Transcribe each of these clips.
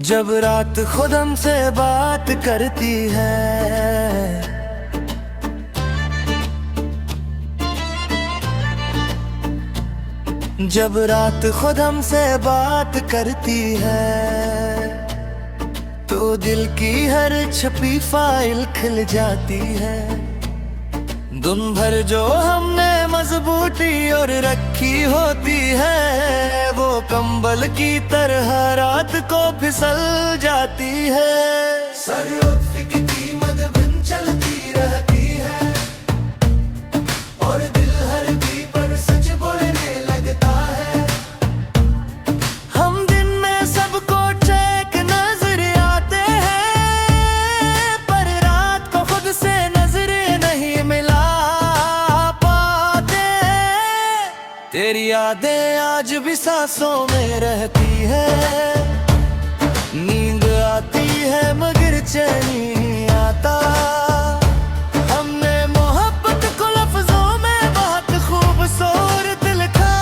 जब रात खुद हमसे बात करती है, जब रात खुद हमसे बात करती है, तो दिल की हर छपी फाइल खिल जाती है। दिन भर जो हमने मजबूती और रखी होती है, वो कंबल की तरह रात को फिसल जाती है। सर उठ की कीमत बिन चलती रहती है, और दिल हर भी पर सच बोलने लगता है। हम दिन में सबको चेक नजर आते हैं, पर रात को खुद से नजरें नहीं मिला पाते। तेरी यादें आज भी सांसों में रहती है, नींद आती है मगर चैन नहीं आता। हमने मोहब्बत को लफ्जों में बहुत खूबसूरत लिखा,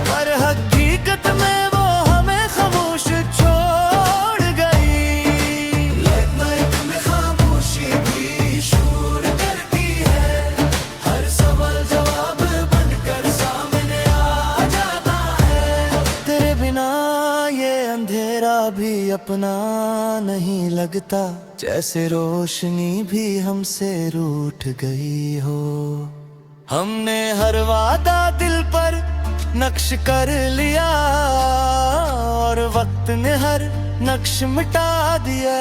पर हकीकत में वो हमें खामोश छोड़ गई। लेट नाइट में खामोशी भी शोर करती है, हर सवाल जवाब बनकर सामने आ जाता है। तेरे बिना ये अंधेरा भी अपना नहीं लगता, जैसे रोशनी भी हमसे रूठ गई हो। हमने हर वादा दिल पर नक्श कर लिया, और वक्त ने हर नक्श मिटा दिया।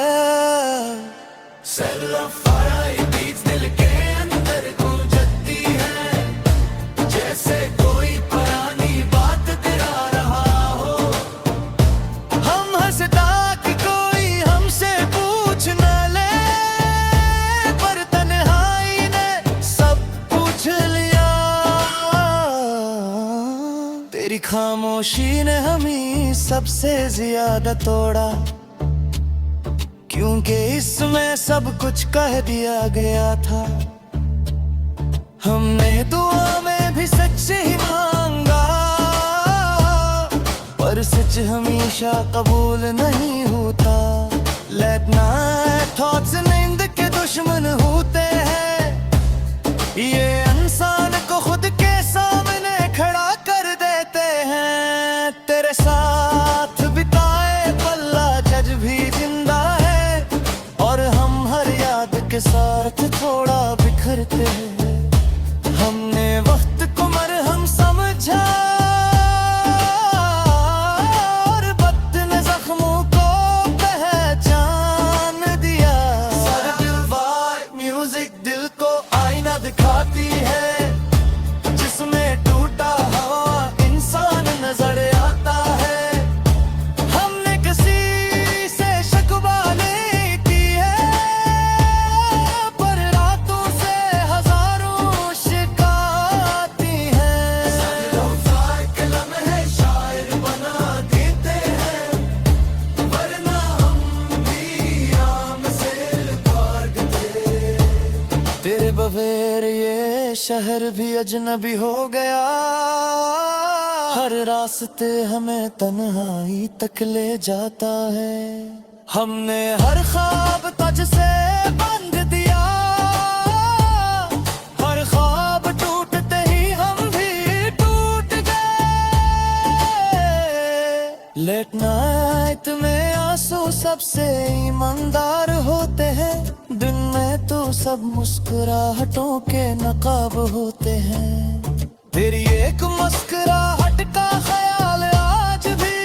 बीच दिल के अंदर गूंजती है, जैसे कोई पुरानी बात तेरा रहा हो। हम हंसता कि कोई हमसे पूछ न ले, पर तन्हाई ने सब पूछ लिया। तेरी खामोशी ने हमें सबसे ज्यादा तोड़ा, क्योंकि इसमें सब कुछ कह दिया गया था। हमने दुआ में भी सच ही मांगा, पर सच हमेशा कबूल नहीं होता। लेट नाइट थॉट्स नींद के दुश्मन होते हैं, ये इंसान को खुद के सामने खड़ा कर देते हैं। तेरे साथ बिताए पल्ला जज भी जिंदा है, और हम हर याद के साथ थोड़ा बिखरते हैं। हमने वक्त को मरहम समझा, और वक्त ने जख्मों को पहचान दिया। म्यूजिक दिल को आईना दिखाती है, जिसमें टूटा हुआ इंसान नजर आता है। हमने किसी से शिकवा नहीं की है, पर रातों से हजारों शिकायती हैं। कलम है शायर बना देते हैं, वरना हम भी आम से भागते। तेरे बगैर ये शहर भी अजनबी हो गया, हर रास्ते हमें तन्हाई तक ले जाता है। हमने हर ख्वाब तुझ से बांध दिया, हर ख्वाब टूटते ही हम भी टूट गए। लेट नाइट में आंसू सबसे ईमानदार होते हैं, दिन में तो सब मुस्कुराहटों के नकाब होते हैं। तेरी एक मुस्कुराहट का ख्याल आज भी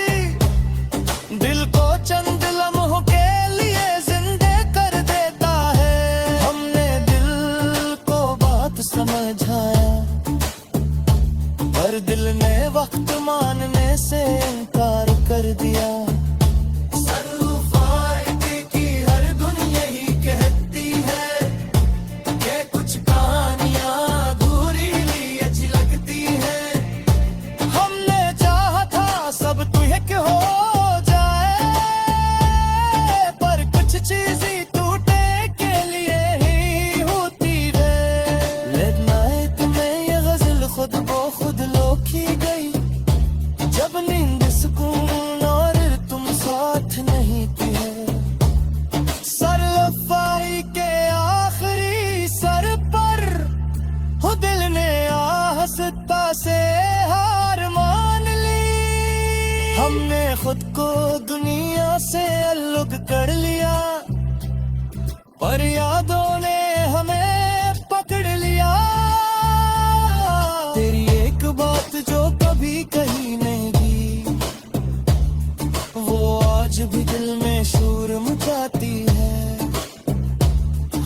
दिल को चंद लम्हों के लिए जिंदे कर देता है। हमने दिल को बात समझाया, पर दिल ने वक्त मानने से इनकार कर दिया। की हर धुन यही कहती है कि कुछ कहानियां अधूरी ही अच्छी लगती है। हमने चाहा था सब तुझे हो जाए, पर कुछ चीजें टूटे के लिए ही होती है। लेट नाइट में ये गजल खुद को खुद लो की गई, जब नींद से अलग कर लिया, पर यादों ने हमें पकड़ लिया। तेरी एक बात जो कभी कही नहीं दी, वो आज भी दिल में शोर मचाती है।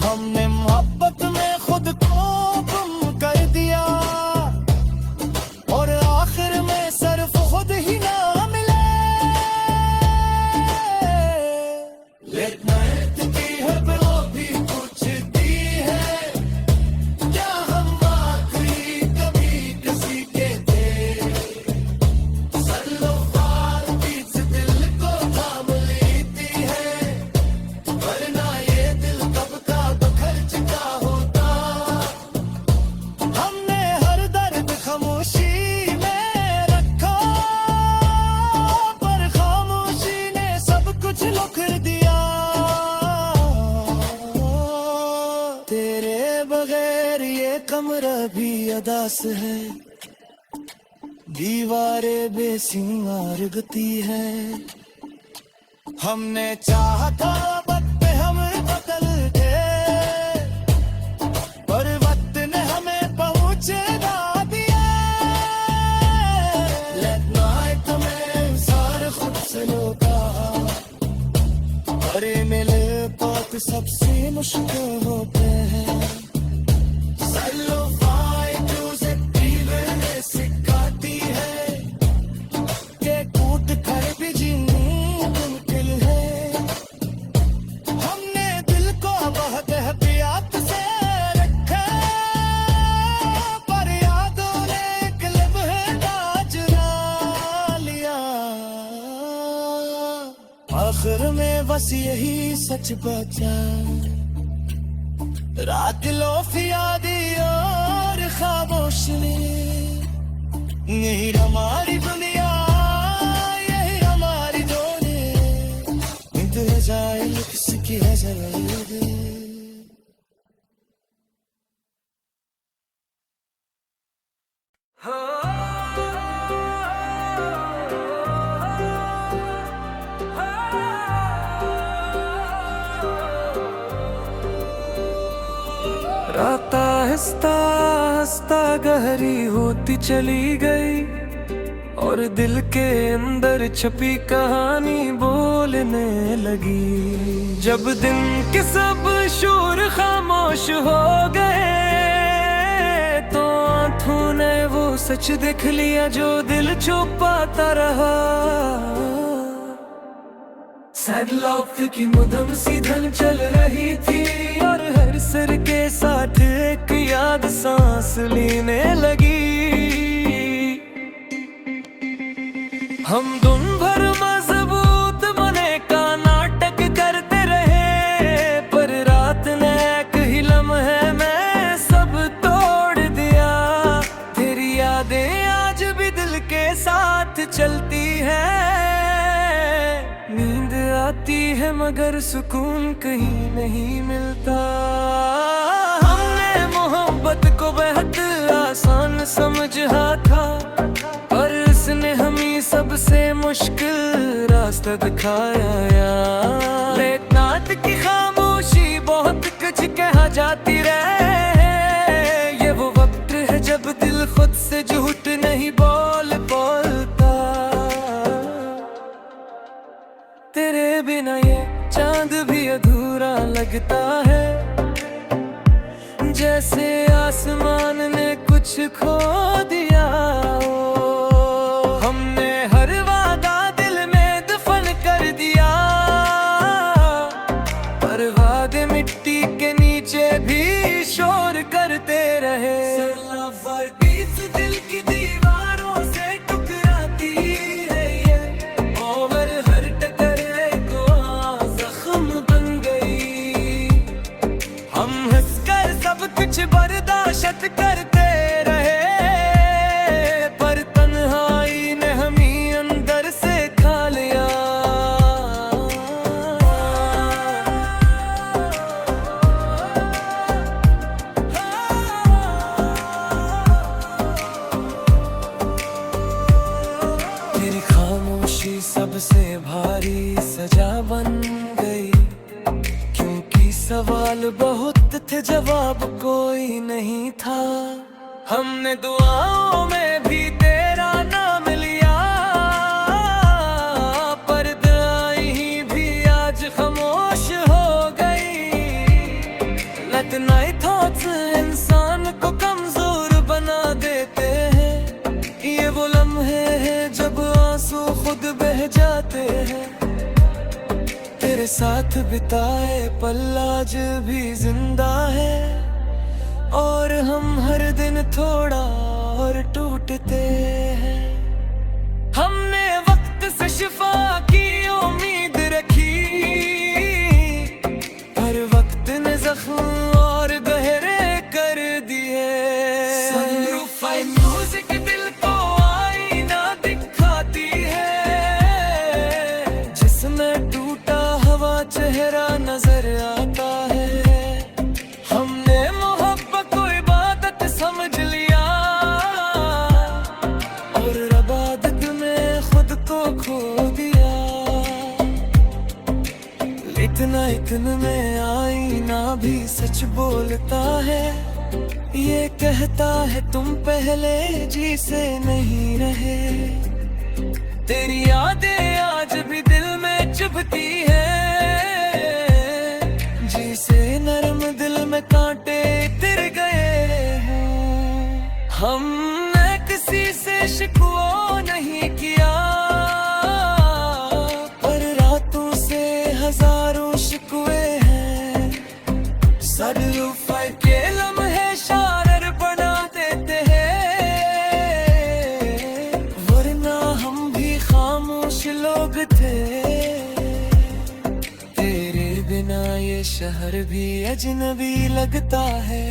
हमने मोहब्बत में खुद को गुम कर दिया, और आखिर में सिर्फ खुद ही ना मिले। लेट नाइट की है वो भी पूछती है, क्या हम आखिरी कभी किसी के थे। सल्लोफार बीच दिल को थाम लेती है, वरना ये दिल कब का बिखर चुका होता। हमने हर दर्द खामोशी में रखा, पर खामोशी ने सब कुछ लुकर दिया। तेरे बगैर ये कमरा भी अदास है, दीवारें बेसिंगार गती है। हमने चाहा था वक्त हम बदल थे, पर वक्त ने हमें पहुंचे ना दिया। लेट नाइट में सारे खुद से लोगा, अरे मिले बात सबसे मुश्किल होते हैं। सल्लोफाई म्यूजिक दीवार ने सिखाती है कि कूट कर भी जीनी मुमकिन है। हमने दिल को बहुत एहतियात से रखा, पर यादों ने एक लम्हा चुरा लिया। आखिर में बस यही सच बचा, रात लोफिया दी और खामोश ने। यही हमारी दुनिया, यही हमारी जोड़ी, इंतजार किसकी है जरूरत। रात आहिस्ता आहिस्ता गहरी होती चली गई, और दिल के अंदर छपी कहानी बोलने लगी। जब दिन के सब शोर खामोश हो गए, तो आंखों ने वो सच देख लिया जो दिल छुपाता रहा। सैड लॉफ्ट की मुदम सी धन चल रही थी, और हर सर के साथ एक याद सांस लेने लगी। हम दिन भर मजबूत बने का नाटक करते रहे, पर रात ने एक ही लम्हे में सब तोड़ दिया। तेरी यादें आज भी दिल के साथ चलती हैं, नींद आती है मगर सुकून कहीं नहीं मिलता। हमने मोहब्बत को बेहद आसान समझा था, पर उसने हमें सबसे मुश्किल रास्ता दिखाया। लेट नाइट की खामोशी बहुत कुछ कहा जाती रहे, ये वो वक्त है जब दिल खुद से झूठ नहीं बोलता। तेरे बिना ये चांद भी अधूरा लगता है, जैसे आसमान ने कुछ खो दिया हो। हमने हर वादा दिल में दफन कर दिया, पर वादे मिट्टी के नीचे भी शोर करते रहे। दिल की दीवारों से टकराती है ये, और हर टकरे को जख्म बन गई। हम हंसकर सब कुछ बर्दाश्त करते रहे, पर तन्हाई ने हमें अंदर से खा लिया। तेरी खामोशी सबसे भारी सजा अब कोई नहीं था। हमने दुआओं में भी तेरा नाम लिया, पर दुआएं ही भी आज खामोश हो गई। लेट नाइट थॉट्स इंसान को कमजोर बना देते हैं। ये वो लम्हे हैं जब आंसू खुद बह जाते हैं। तेरे साथ बिताए पल आज भी जिंदा है, और हम हर दिन थोड़ा और टूटते हैं। हमने वक्त से शिफा की उम्मीद रखी, पर वक्त ने जख्म और गहरे कर दिए। सनरूफाई म्यूजिक दिल को आईना दिखाती है, जिसमें टूटा हवा चेहरा नजर आता है। हमने मोहब्बत को इबादत समझ लिया, और इबादत में खुद को खो दिया। इतना इतने में आईना भी सच बोलता है। ये कहता है तुम पहले जी से नहीं रहे। तेरी यादें आज भी दिल में चुभती है, जी से नरम दिल में कांटे तिर गए हैं। हमने किसी से शिकवा नहीं किया, पर रातों से हजारों शिकवे हैं। सनरूफाई के लम्हे शायर बना देते हैं, वरना हम भी खामोश लोग थे। तेरे बिना ये शहर भी अजनबी लगता है।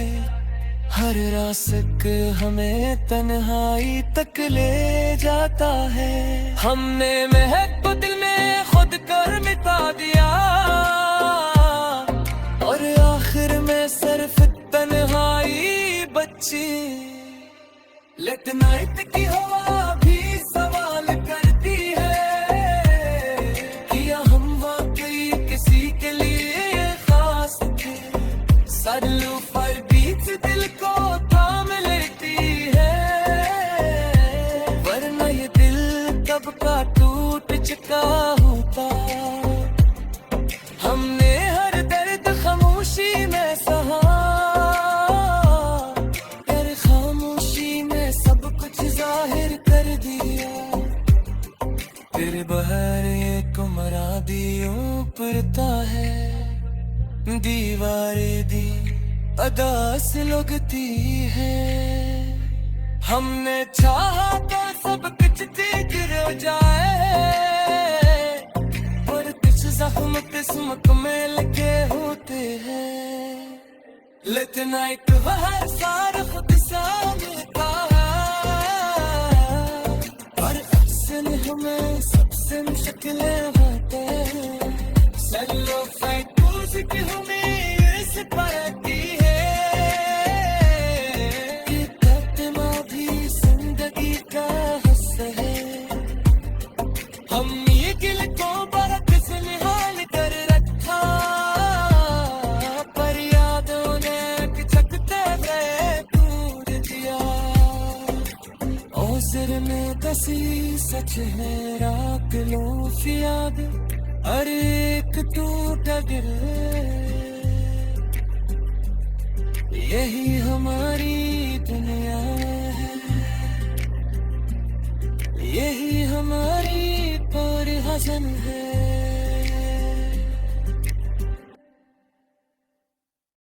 हर रास्क हमें तन्हाई तक ले जाता है। हमने महक को दिल में खुद कर मिटा दिया, और आखिर में सिर्फ तन्हाई बची। लेट नाइट की हवा भी सवाल करती है, क्या हम वाकई किसी के लिए खास थे। सनरूफाई बीच दिल को थाम लेती है, वरना ये दिल कब का टूट चुका होता। हमने हर दर्द खामोशी में सहा, पर खामोशी में सब कुछ जाहिर कर दिया। तेरे बहर एक मरादियों पड़ता है, दीवारें दी अदास लगती है। हमने चाहा तो सब कुछ ठीक हो जाए, पर कुछ जख्म किस्मत में लगे होते हैं। लेट नाइट बाहर सारा खुद सामता है, और अक्सर हमें सबसे मुश्किलें होते हैं। सनरूफाई म्यूजिक हमें इस पाती है, कि तकमा भी जिंदगी का हिस्सा है। हम ये दिल को बरत से निहाल कर रखा, पर यादों ने खिचकते हुए दूर दिया। औसर में कसी सच है राख लो याद, हर एक टूटा दिल। यही हमारी दुनिया है, यही हमारी पर हसन है।